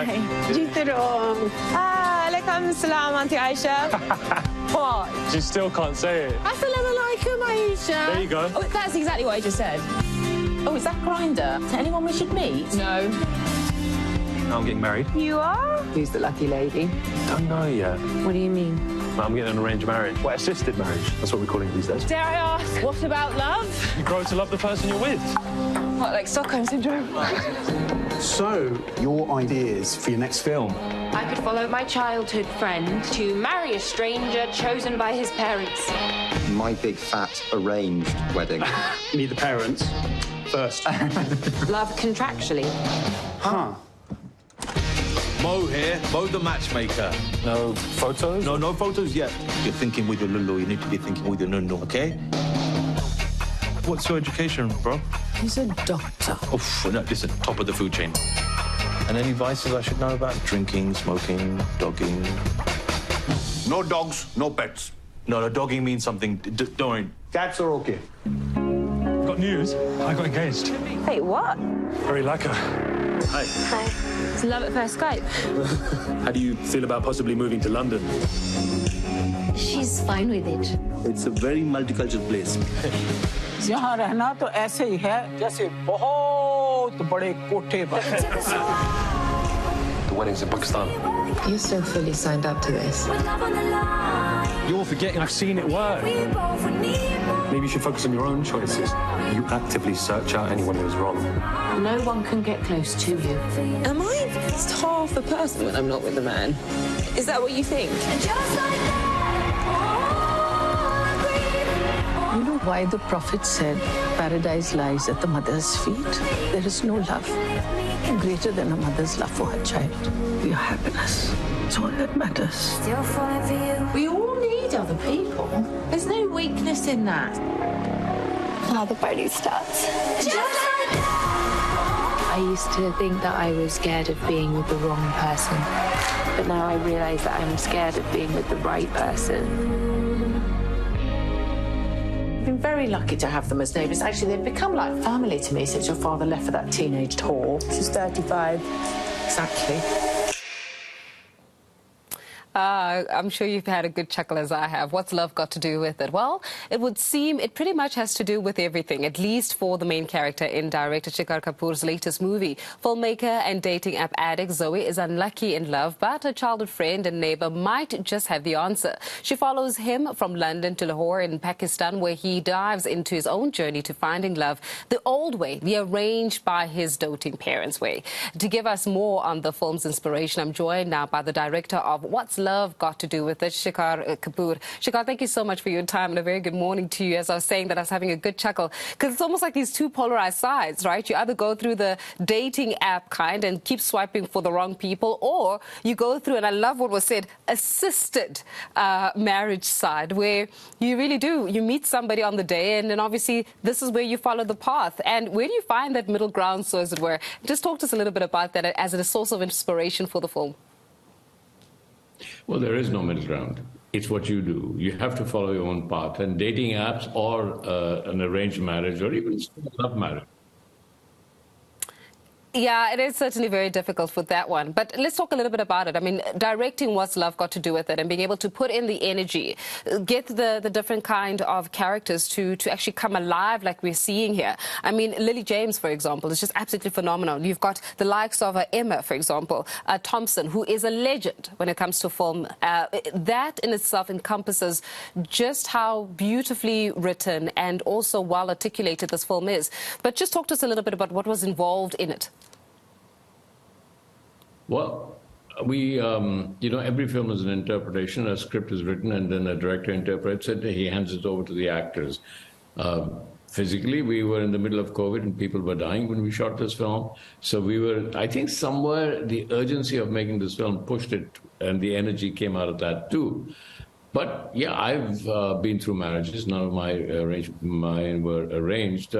Jeete raho. Alaikum salam, Auntie Aisha. What? She still can't say it. Assalamu alaikum, Aisha. There you go. Oh, that's exactly what I just said. Oh, is that Grinder? Is there anyone we should meet? No. I'm getting married. You are? Who's the lucky lady? Don't know yet. What do you mean? I'm getting an arranged marriage. Well, assisted marriage. That's what we're calling it these days. Dare I ask, what about love? You grow to love the person you're with. What, like Stockholm Syndrome? So, your ideas for your next film? I could follow my childhood friend to marry a stranger chosen by his parents. My big fat arranged wedding. Meet the parents first. Love contractually. Huh. Mo here, Mo the matchmaker. No photos? No, no photos yet. You're thinking with your lulu, you need to be thinking with your nunu, okay? What's your education, bro? He's a doctor. Oh, no, listen, top of the food chain. And any vices I should know about? Drinking, smoking, dogging? No dogs, no pets. No, dogging means something. Don't worry. Cats are okay. Got news. I got engaged. Wait, what? Very lacquer. Hi. Hi. It's love at first sight. How do you feel about possibly moving to London? She's fine with it. It's a very multicultural place. यहाँ रहना तो ऐसे ही है जैसे बहुत बड़े कोठे पर. The wedding's in Pakistan. You're so fully signed up to this. You're forgetting I've seen it work. Maybe you should focus on your own choices. You actively search out anyone who's wrong. No one can get close to you. Am I just half a person when I'm not with a man? Is that what you think? You know why the Prophet said paradise lies at the mother's feet? There is no love greater than a mother's love for her child. Your happiness. It's all that matters. We all need other people. There's no weakness in that. Now the party starts. I used to think that I was scared of being with the wrong person. But now I realize that I'm scared of being with the right person. I've been very lucky to have them as neighbours. Actually, they've become like family to me since your father left for that teenage tour. She's 35. Exactly. I'm sure you've had a good chuckle as I have. What's love got to do with it? Well, it would seem it pretty much has to do with everything, at least for the main character in director Shekhar Kapur's latest movie. Filmmaker and dating app addict Zoe is unlucky in love, but her childhood friend and neighbour might just have the answer. She follows him from London to Lahore in Pakistan, where he dives into his own journey to finding love the old way, the arranged by his doting parents way. To give us more on the film's inspiration, I'm joined now by the director of What's Love Got to Do with It, Shekhar Kapur. Shekhar, thank you so much for your time and a very good morning to you. As I was saying that I was having a good chuckle because it's almost like these two polarized sides, right? You either go through the dating app kind and keep swiping for the wrong people, or you go through, and I love what was said, assisted marriage side, where you really do. You meet somebody on the day and then obviously this is where you follow the path. And where do you find that middle ground, so as it were? Just talk to us a little bit about that as a source of inspiration for the film. Well, there is no middle ground. It's what you do. You have to follow your own path. And dating apps or an arranged marriage or even love marriage. Yeah, it is certainly very difficult with that one. But let's talk a little bit about it. I mean, directing What's Love Got to Do with It and being able to put in the energy, get the different kind of characters to actually come alive like we're seeing here. I mean, Lily James, for example, is just absolutely phenomenal. You've got the likes of Emma, for example, Thompson, who is a legend when it comes to film. That in itself encompasses just how beautifully written and also well articulated this film is. But just talk to us a little bit about what was involved in it. Well, we, every film is an interpretation. A script is written and then a director interprets it. He hands it over to the actors. Physically, we were in the middle of COVID and people were dying when we shot this film. So we were, I think somewhere the urgency of making this film pushed it and the energy came out of that too. But yeah, I've been through marriages. None of mine were arranged.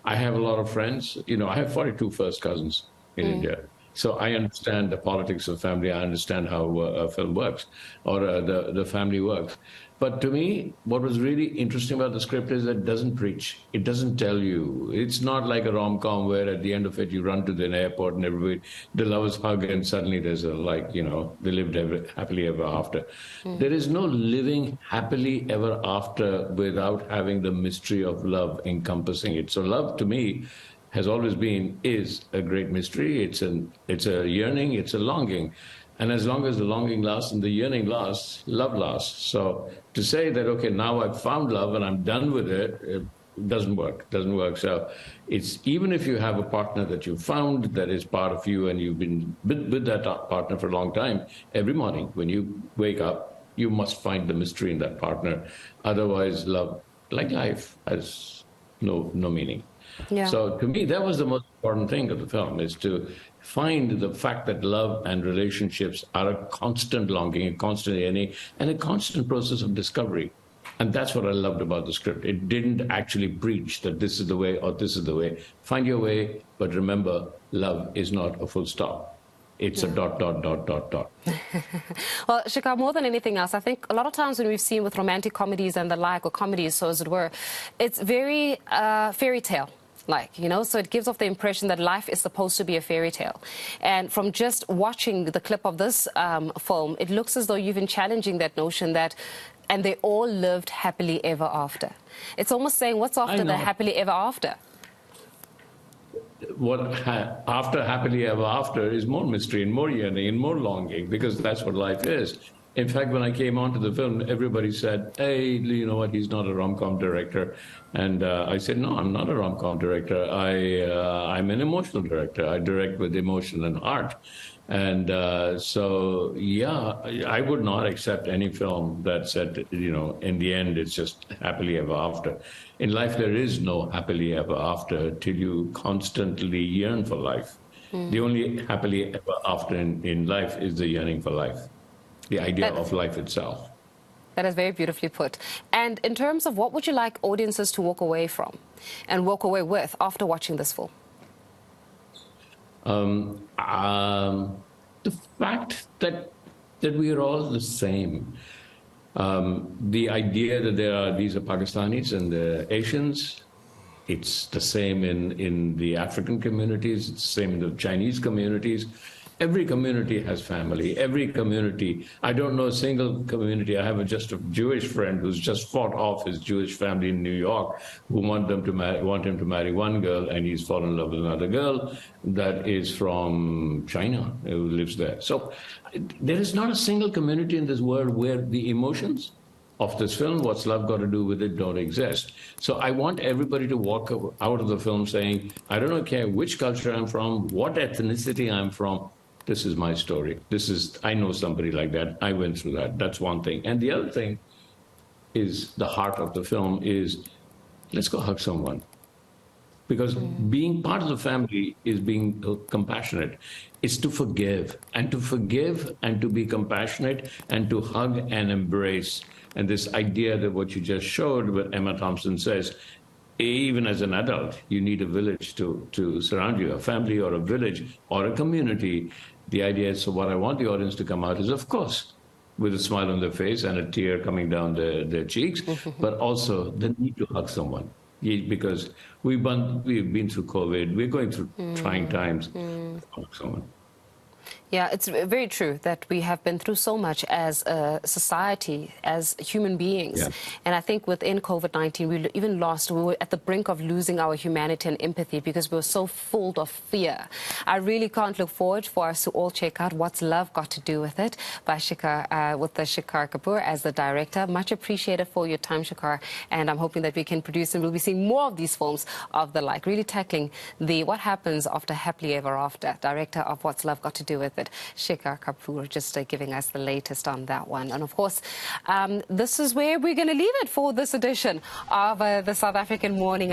I have a lot of friends. I have 42 first cousins in India. So I understand the politics of family. I understand how a film works, or the family works. But to me, what was really interesting about the script is that it doesn't preach. It doesn't tell you. It's not like a rom-com where at the end of it you run to the airport and everybody, the lovers hug and suddenly there's a, like, you know, they lived happily ever after. There is no living happily ever after without having the mystery of love encompassing it. So love to me has always been, is a great mystery. It's a yearning, it's a longing. And as long as the longing lasts and the yearning lasts, love lasts. So to say that, okay, now I've found love and I'm done with it, it doesn't work, doesn't work. So it's, even if you have a partner that you found that is part of you and you've been with that partner for a long time, every morning when you wake up, you must find the mystery in that partner. Otherwise, love, like life, has no meaning. Yeah. So to me, that was the most important thing of the film, is to find the fact that love and relationships are a constant longing, a constant yearning, and a constant process of discovery. And that's what I loved about the script. It didn't actually preach that this is the way or this is the way. Find your way, but remember, love is not a full stop. It's a ... Well, Shekhar, more than anything else, I think a lot of times when we've seen with romantic comedies and the like, or comedies, so as it were, it's very fairy tale. Like, you know, so it gives off the impression that life is supposed to be a fairy tale. And from just watching the clip of this film, it looks as though you've been challenging that notion that, and they all lived happily ever after. It's almost saying, what's after the happily ever after? What after happily ever after is more mystery and more yearning and more longing, because that's what life is. In fact, when I came onto the film, everybody said, hey, you know what, he's not a rom-com director. And I said, no, I'm not a rom-com director. I'm an emotional director. I direct with emotion and heart. And so, yeah, I would not accept any film that said, you know, in the end, it's just happily ever after. In life, there is no happily ever after till you constantly yearn for life. The only happily ever after in life is the yearning for life. The idea of life itself. That is very beautifully put. And in terms of what would you like audiences to walk away from and walk away with after watching this film? The fact that we are all the same. The idea that these are Pakistanis and the Asians, it's the same in the African communities, it's the same in the Chinese communities. Every community has family. Every community. I don't know a single community. I have just a Jewish friend who's just fought off his Jewish family in New York, who want him to marry one girl, and he's fallen in love with another girl that is from China who lives there. So there is not a single community in this world where the emotions of this film, what's love got to do with it, don't exist. So I want everybody to walk out of the film saying, I don't care which culture I'm from, what ethnicity I'm from. This is my story. I know somebody like that. I went through that. That's one thing. And the other thing is, the heart of the film is, let's go hug someone. Because being part of the family is being compassionate. It's to forgive and to be compassionate and to hug and embrace. And this idea that what you just showed, what Emma Thompson says, even as an adult, you need a village to surround you, a family or a village or a community. The idea is, so what I want the audience to come out is, of course, with a smile on their face and a tear coming down their cheeks, but also the need to hug someone. Because we've been through COVID, we're going through trying times. Hug someone. Yeah, it's very true that we have been through so much as a society, as human beings. Yeah. And I think within COVID-19, we were at the brink of losing our humanity and empathy because we were so full of fear. I really can't look forward for us to all check out What's Love Got to Do with It by Shekhar Kapur as the director. Much appreciated for your time, Shekhar. And I'm hoping that we can produce and we'll be seeing more of these films of the like, really tackling what happens after happily ever after. Director of What's Love Got to Do with It, Shekhar Kapur, just giving us the latest on that one. And of course, this is where we're going to leave it for this edition of the South African Morning.